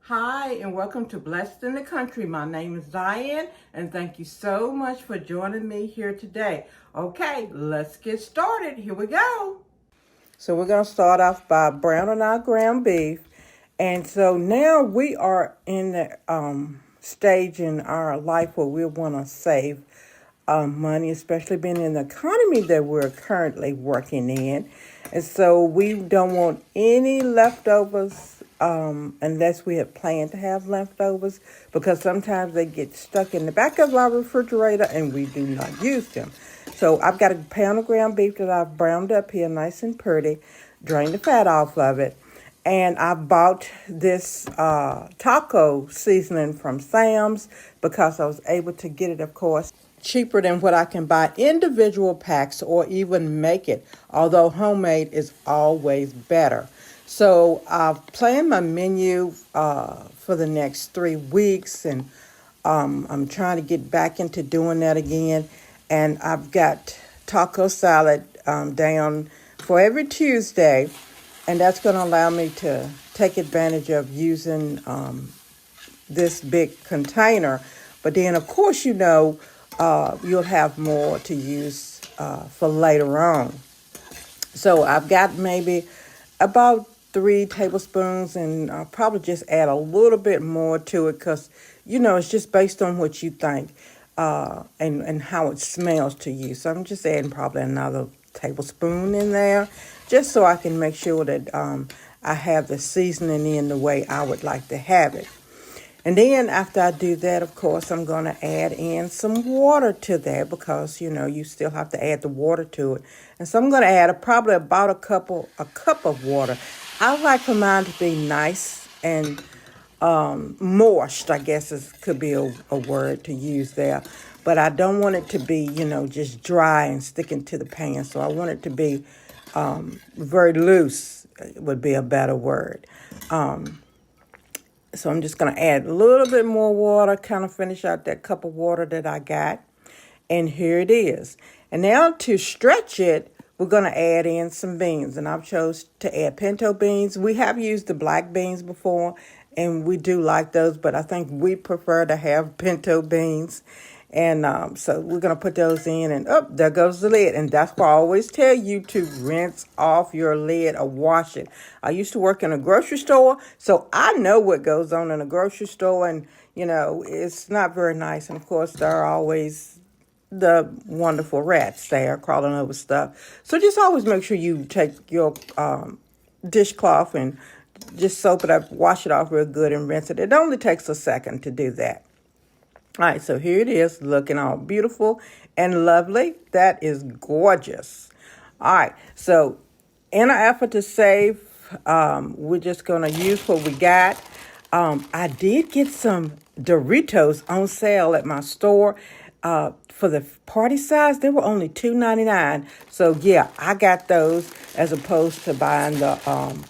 Hi, and welcome to Blessed in the Country. My name is Diane, and thank you so much for joining me here today. Okay, let's get started. Here we go. So we're going to start off by browning our ground beef. And so now we are in the stage in our life where we want to save money, especially being in the economy that we're currently working in. And so we don't want any leftovers unless we had planned to have leftovers, because sometimes they get stuck in the back of our refrigerator and we do not use them. So I've got a pound of ground beef that I've browned up here nice and pretty, drained the fat off of it. And I bought this taco seasoning from Sam's because I was able to get it, of course, cheaper than what I can buy individual packs or even make it, although homemade is always better. So I've planned my menu for the next 3 weeks, and I'm trying to get back into doing that again. And I've got taco salad down for every Tuesday, and that's going to allow me to take advantage of using this big container. But then, of course, you'll have more to use for later on. So I've got maybe about 3 tablespoons, and I'll probably just add a little bit more to it because, it's just based on what you think and how it smells to you. So I'm just adding probably another tablespoon in there just so I can make sure that I have the seasoning in the way I would like to have it. And then after I do that, of course, I'm going to add in some water to that because, you still have to add the water to it. And so I'm going to add probably about a cup of water. I like for mine to be nice and moist, I guess could be a word to use there. But I don't want it to be, just dry and sticking to the pan. So I want it to be very loose would be a better word. So I'm just going to add a little bit more water, kind of finish out that cup of water that I got. And here it is. And now to stretch it, we're going to add in some beans. And I've chose to add pinto beans. We have used the black beans before, and we do like those, but I think we prefer to have pinto beans. And so we're going to put those in, and there goes the lid. And that's why I always tell you to rinse off your lid or wash it. I used to work in a grocery store, so I know what goes on in a grocery store, and, it's not very nice. And, of course, there are always the wonderful rats there crawling over stuff. So just always make sure you take your dishcloth and just soap it up, wash it off real good, and rinse it. It only takes a second to do that. All right, so here it is, looking all beautiful and lovely. That is gorgeous. All right, so in an effort to save, we're just going to use what we got. I did get some Doritos on sale at my store. For the party size, they were only $2.99. So, yeah, I got those as opposed to buying the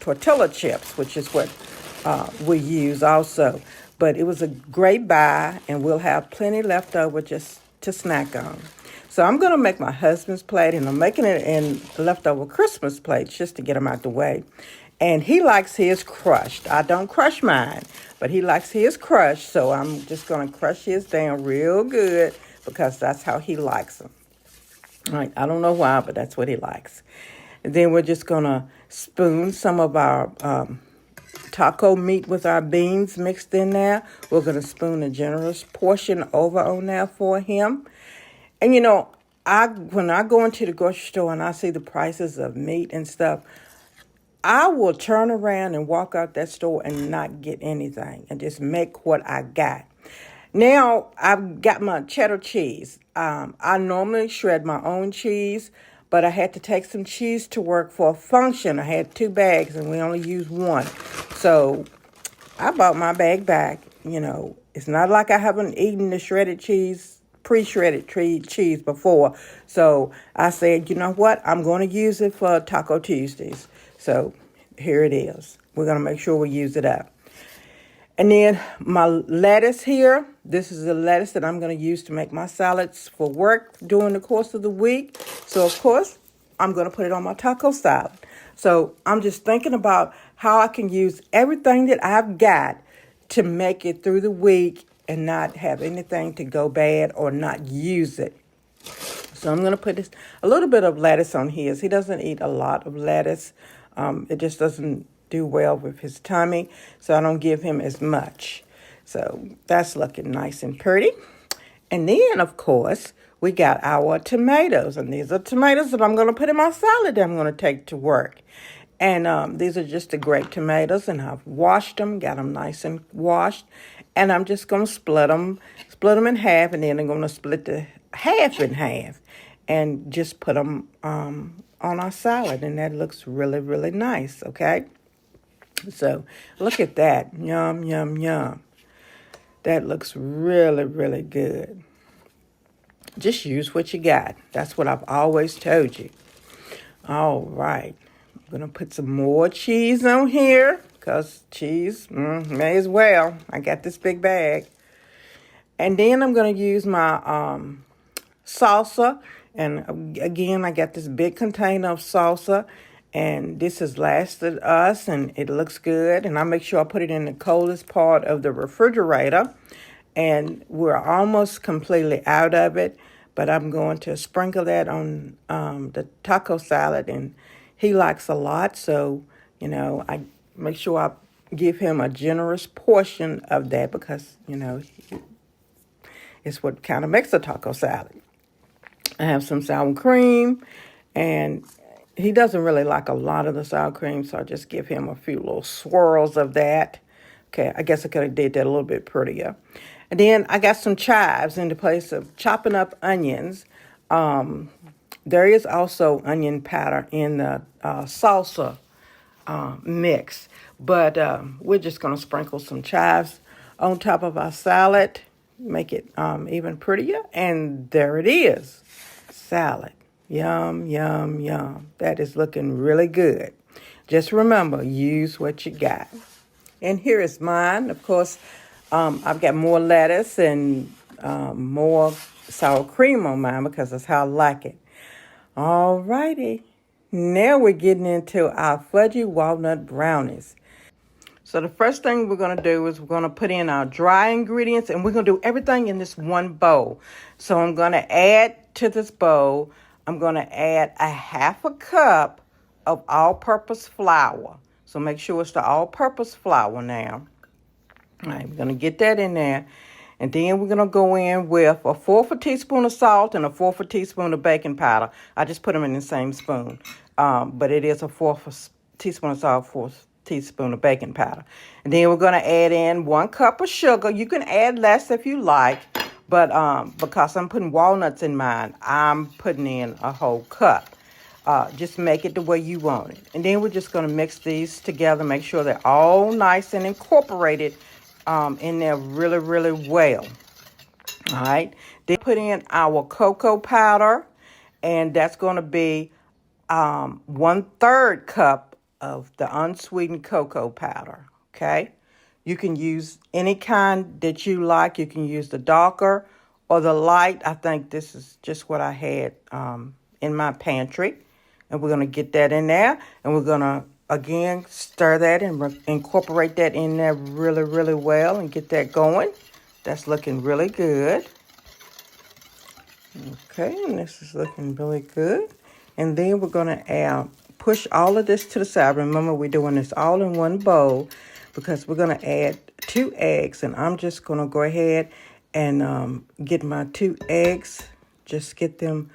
tortilla chips, which is what we use also. But it was a great buy, and we'll have plenty left over just to snack on. So I'm going to make my husband's plate, and I'm making it in leftover Christmas plates just to get them out the way. And he likes his crushed. I don't crush mine, but he likes his crushed, so I'm just going to crush his down real good because that's how he likes them. All right, I don't know why, but that's what he likes. And then we're just going to spoon some of our taco meat with our beans mixed in there. We're going to spoon a generous portion over on there for him. And, when I go into the grocery store and I see the prices of meat and stuff, I will turn around and walk out that store and not get anything and just make what I got. Now, I've got my cheddar cheese. I normally shred my own cheese, but I had to take some cheese to work for a function. I had 2 bags, and we only used 1. So I bought my bag back. It's not like I haven't eaten the shredded cheese, pre-shredded cheese before. So I said, you know what? I'm going to use it for Taco Tuesdays. So here it is. We're going to make sure we use it up. And then my lettuce here, this is the lettuce that I'm going to use to make my salads for work during the course of the week. So, of course, I'm going to put it on my taco salad. So I'm just thinking about how I can use everything that I've got to make it through the week and not have anything to go bad or not use it. So I'm going to put a little bit of lettuce on his. He doesn't eat a lot of lettuce. It just doesn't do well with his tummy, so I don't give him as much. So that's looking nice and pretty. And then, of course, we got our tomatoes. And these are tomatoes that I'm going to put in my salad that I'm going to take to work. And these are just the grape tomatoes. And I've washed them, got them nice and washed. And I'm just going to split them in half. And then I'm going to split the half in half. And just put them on our salad. And that looks really, really nice, okay? So look at that. Yum, yum, yum. That looks really, really good. Just use what you got. That's what I've always told you. All right. I'm going to put some more cheese on here because cheese, may as well. I got this big bag. And then I'm going to use my salsa. And again, I got this big container of salsa. And this has lasted us, and it looks good. And I make sure I put it in the coldest part of the refrigerator. And we're almost completely out of it. But I'm going to sprinkle that on the taco salad. And he likes a lot. So, I make sure I give him a generous portion of that because, it's what kind of makes a taco salad. I have some sour cream, and he doesn't really like a lot of the sour cream, so I just give him a few little swirls of that. Okay, I guess I could have did that a little bit prettier. And then I got some chives in the place of chopping up onions. There is also onion powder in the salsa mix, but we're just going to sprinkle some chives on top of our salad, make it even prettier, and there it is. Salad. Yum, yum, yum. That is looking really good. Just remember, use what you got. And here is mine. Of course, I've got more lettuce and more sour cream on mine because that's how I like it. All righty. Now we're getting into our fudgy walnut brownies. So the first thing we're going to do is we're going to put in our dry ingredients, and we're going to do everything in this one bowl. So I'm going to add to this bowl, I'm going to add a half a cup of all-purpose flour. So make sure it's the all-purpose flour now. All right, we're going to get that in there. And then we're going to go in with a fourth a teaspoon of salt and a fourth a teaspoon of baking powder. I just put them in the same spoon. But it is a fourth a teaspoon of salt, fourth teaspoon of baking powder. And then we're going to add in 1 cup of sugar. You can add less if you like. But because I'm putting walnuts in mine, I'm putting in a whole cup. Just make it the way you want it. And then we're just going to mix these together, make sure they're all nice and incorporated in there really, really well. All right. Then put in our cocoa powder, and that's going to be 1/3 cup of the unsweetened cocoa powder. Okay. You can use any kind that you like. You can use the darker or the light. I think this is just what I had in my pantry. And we're going to get that in there. And we're going to, again, stir that and incorporate that in there really, really well and get that going. That's looking really good. Okay, and this is looking really good. And then we're going to push all of this to the side. Remember, we're doing this all in one bowl because we're going to add 2 eggs. And I'm just going to go ahead and get my 2 eggs. Just get them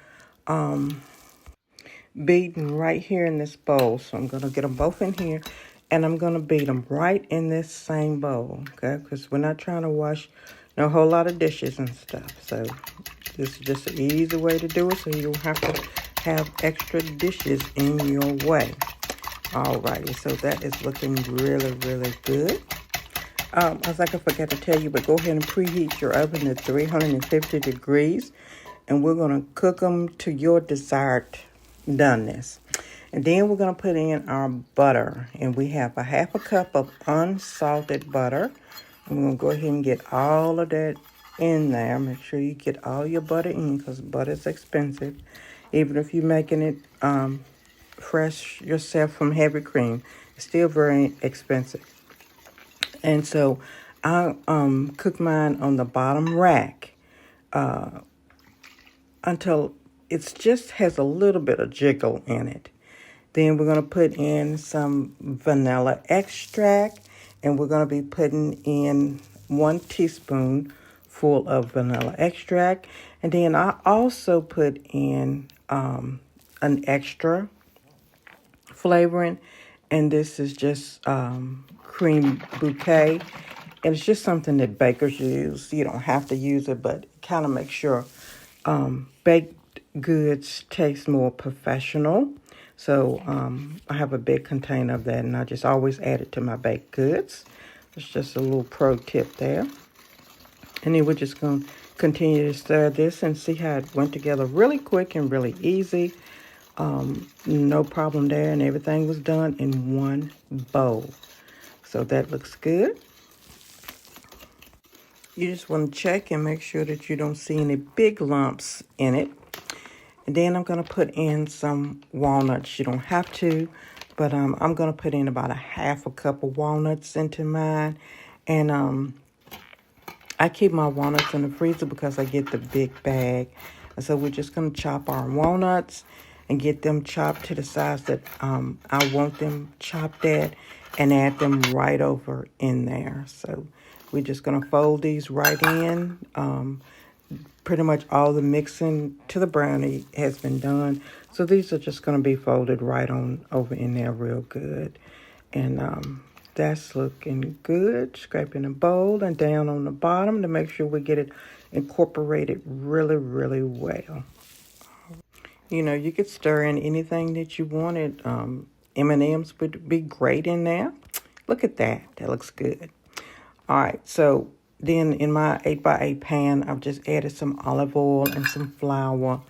beaten right here in this bowl. So I'm going to get them both in here. And I'm going to beat them right in this same bowl. Okay, because we're not trying to wash no whole lot of dishes and stuff. So this is just an easy way to do it so you don't have to have extra dishes in your way. Alrighty, so that is looking really, really good. I was like, I forgot to tell you, but go ahead and preheat your oven to 350 degrees. And we're going to cook them to your desired doneness. And then we're going to put in our butter. And we have a half a cup of unsalted butter. And we're going to go ahead and get all of that in there. Make sure you get all your butter in because butter is expensive. Even if you're making it fresh yourself from heavy cream, it's still very expensive. And so I cook mine on the bottom rack until it just has a little bit of jiggle in it. Then we're going to put in some vanilla extract, and we're going to be putting in 1 teaspoon full of vanilla extract. And then I also put in an extra flavoring, and this is just cream bouquet. And it's just something that bakers use. You don't have to use it, but kind of make sure baked goods taste more professional. So I have a big container of that, and I just always add it to my baked goods. It's just a little pro tip there. And then we're just going to continue to stir this and see how it went together really quick and really easy. No problem there, and everything was done in one bowl. So that looks good. You just want to check and make sure that you don't see any big lumps in it. And then I'm going to put in some walnuts. You don't have to, but I'm going to put in about a half a cup of walnuts into mine. And I keep my walnuts in the freezer because I get the big bag. And so we're just going to chop our walnuts and get them chopped to the size that I want them chopped at, and add them right over in there. So we're just going to fold these right in. Pretty much all the mixing to the brownie has been done. So these are just going to be folded right on over in there real good. And that's looking good. Scraping the bowl and down on the bottom to make sure we get it incorporated really, really well. You know, you could stir in anything that you wanted. M&Ms would be great in there. Look at that. That looks good. All right, so then in my 8x8 pan, I've just added some olive oil and some flour.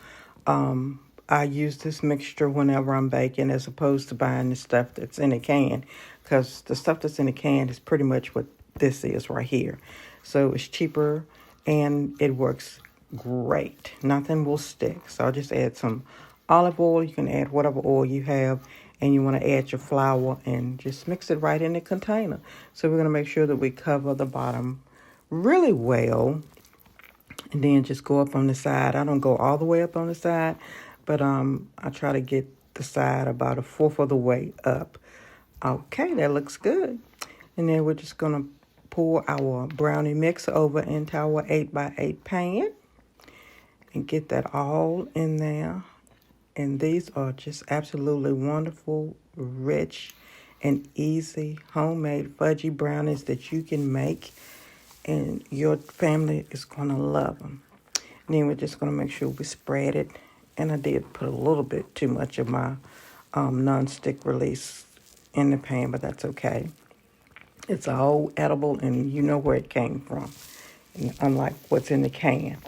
I use this mixture whenever I'm baking as opposed to buying the stuff that's in a can, because the stuff that's in a can is pretty much what this is right here. So it's cheaper and it works great. Nothing will stick. So I'll just add some olive oil. You can add whatever oil you have, and you want to add your flour and just mix it right in the container. So we're going to make sure that we cover the bottom really well, and then just go up on the side. I don't go all the way up on the side, but I try to get the side about 1/4 of the way up. Okay, that looks good. And then we're just going to pour our brownie mix over into our 8x8 pan and get that all in there. And these are just absolutely wonderful, rich, and easy homemade fudgy brownies that you can make, and your family is going to love them. And then we're just going to make sure we spread it. And I did put a little bit too much of my non-stick release in the pan, but that's okay. It's all edible, and you know where it came from, unlike what's in the can.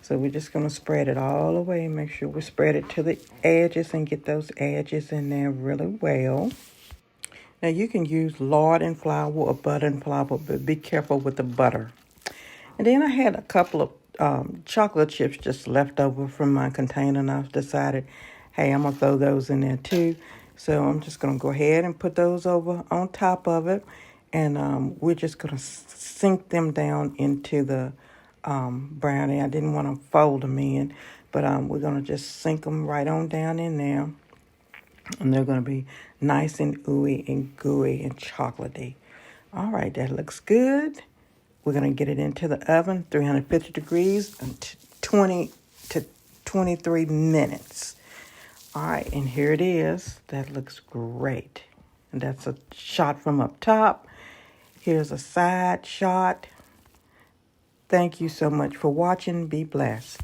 So we're just going to spread it all the way and make sure we spread it to the edges and get those edges in there really well. Now you can use lard and flour or butter and flour, but be careful with the butter. And then I had a couple of chocolate chips just left over from my container, and I've decided, hey, I'm going to throw those in there too. So I'm just going to go ahead and put those over on top of it. And we're just going to sink them down into the brownie. I didn't want to fold them in, but we're going to just sink them right on down in there. And they're going to be nice and ooey and gooey and chocolatey. All right, that looks good. We're going to get it into the oven, 350 degrees, 20 to 23 minutes. All right, and here it is. That looks great. And that's a shot from up top. Here's a side shot. Thank you so much for watching. Be blessed.